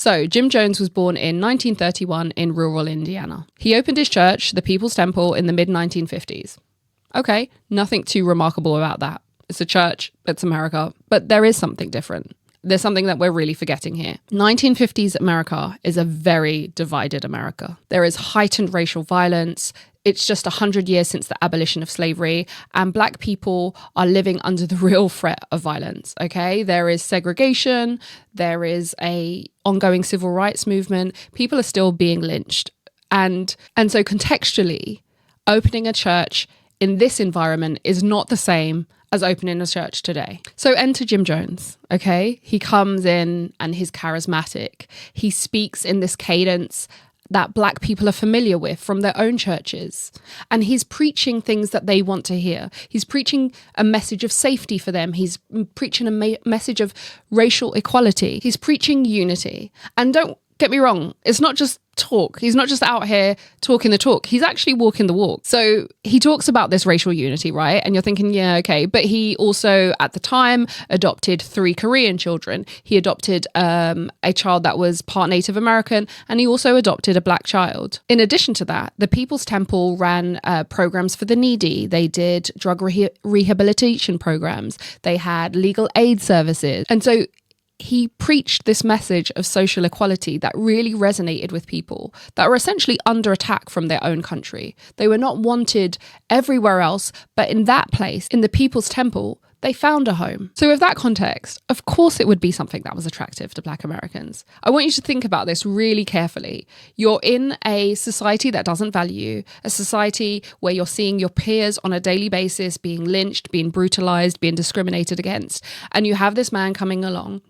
So Jim Jones was born in 1931 in rural Indiana. He opened his church, the People's Temple, in the mid-1950s. Okay, nothing too remarkable about that. It's a church, it's America, but there is something different. There's something that we're really forgetting here. 1950s America is a very divided America. There is heightened racial violence. It's just 100 years since the abolition of slavery, and Black people are living under the real threat of violence, okay? There is segregation. There is a ongoing civil rights movement. People are still being lynched. And so contextually, opening a church in this environment is not the same as opening a church today. So enter Jim Jones, okay? He comes in and he's charismatic. He speaks in this cadence that Black people are familiar with from their own churches. And he's preaching things that they want to hear. He's preaching a message of safety for them. He's preaching a message of racial equality. He's preaching unity. And don't get me wrong, it's not just talk. He's not just out here talking the talk. He's actually walking the walk. So he talks about this racial unity, right? And you're thinking, yeah, okay. But he also, at the time, adopted 3 Korean children. He adopted a child that was part Native American, and he also adopted a Black child. In addition to that, the People's Temple ran programs for the needy. They did drug rehabilitation programs. They had legal aid services. And so he preached this message of social equality that really resonated with people that were essentially under attack from their own country. They were not wanted everywhere else, but in that place, in the People's Temple, they found a home. So with that context, of course it would be something that was attractive to Black Americans. I want you to think about this really carefully. You're in a society that doesn't value you, a society where you're seeing your peers on a daily basis being lynched, being brutalized, being discriminated against. And you have this man coming along,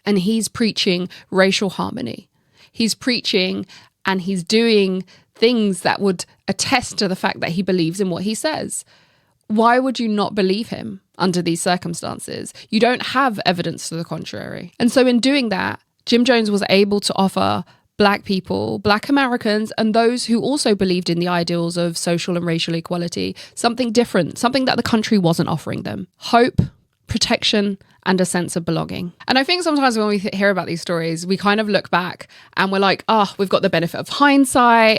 and he's preaching racial harmony. He's preaching and he's doing things that would attest to the fact that he believes in what he says. Why would you not believe him under these circumstances? You don't have evidence to the contrary. And so in doing that, Jim Jones was able to offer Black people, Black Americans, and those who also believed in the ideals of social and racial equality, something different, something that the country wasn't offering them. Hope, protection, and a sense of belonging. And I think sometimes when we hear about these stories, we kind of look back and we're like, we've got the benefit of hindsight.